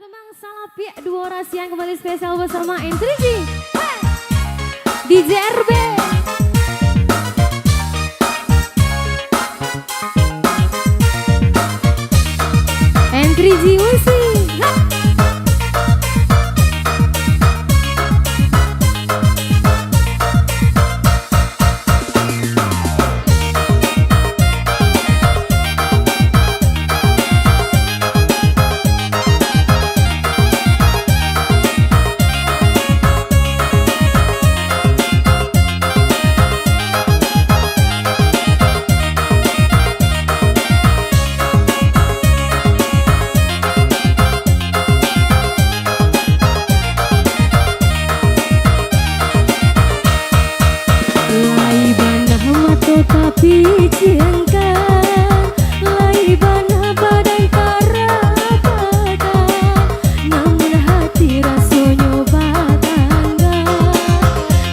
Temang Salapi dua orasi yang kembali spesial bersama N3G DJ RB. N3G musik. Tapi ciengkan lai bana badan karabata, namun hati rasanya batangga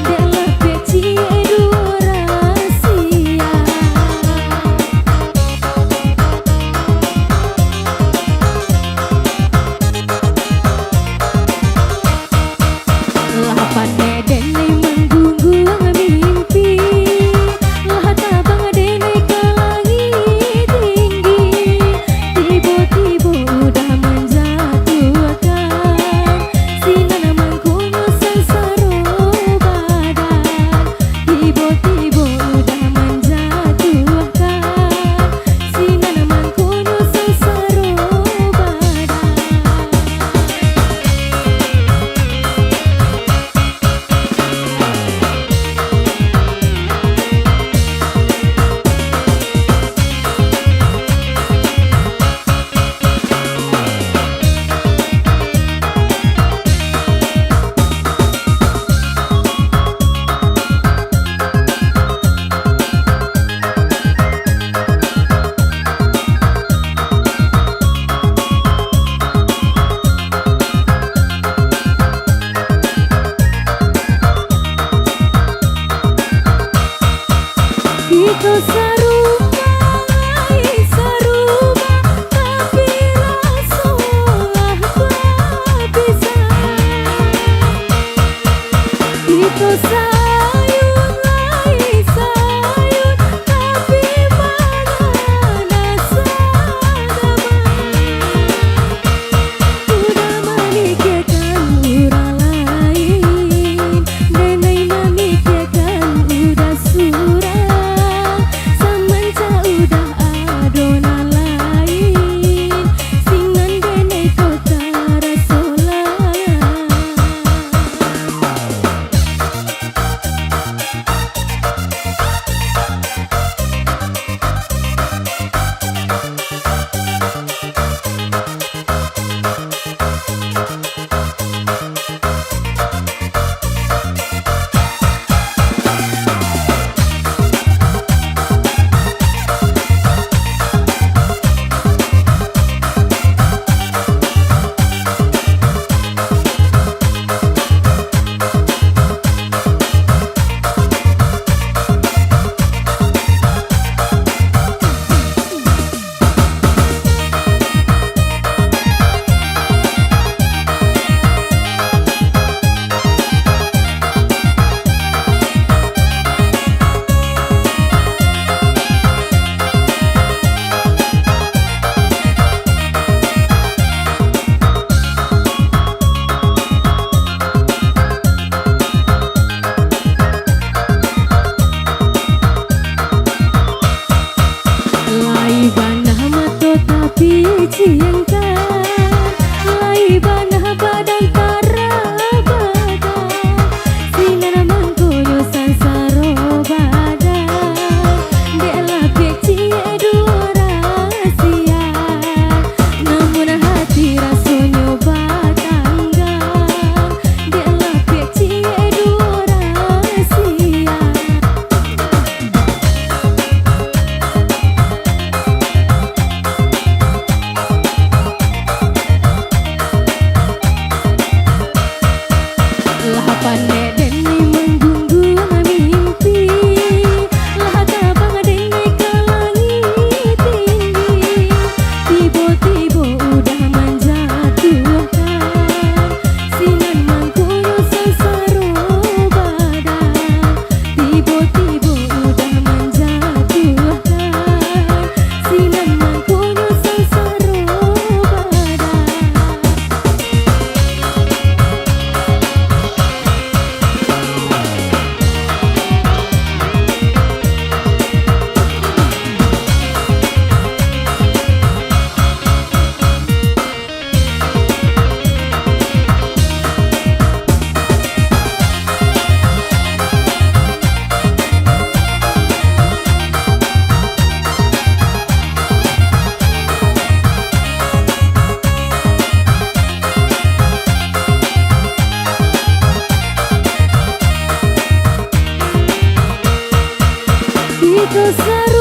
dela peci dua rahasia. Lapan deden menggunggung mimpi. Itu saruma, tapi rasulah tak bisa. Itu sayun, tapi mana sadama. Udah menikahkan orang lain, nenai menikahkan udah surah. Tapi ciengkan lai bana badan karabata, sinar mangkono sansaro badan dela peci dua rahasia, namun hati rasanya batangga dela peci dua rahasia. Tiba-tiba udah menjatuhkan Aku seru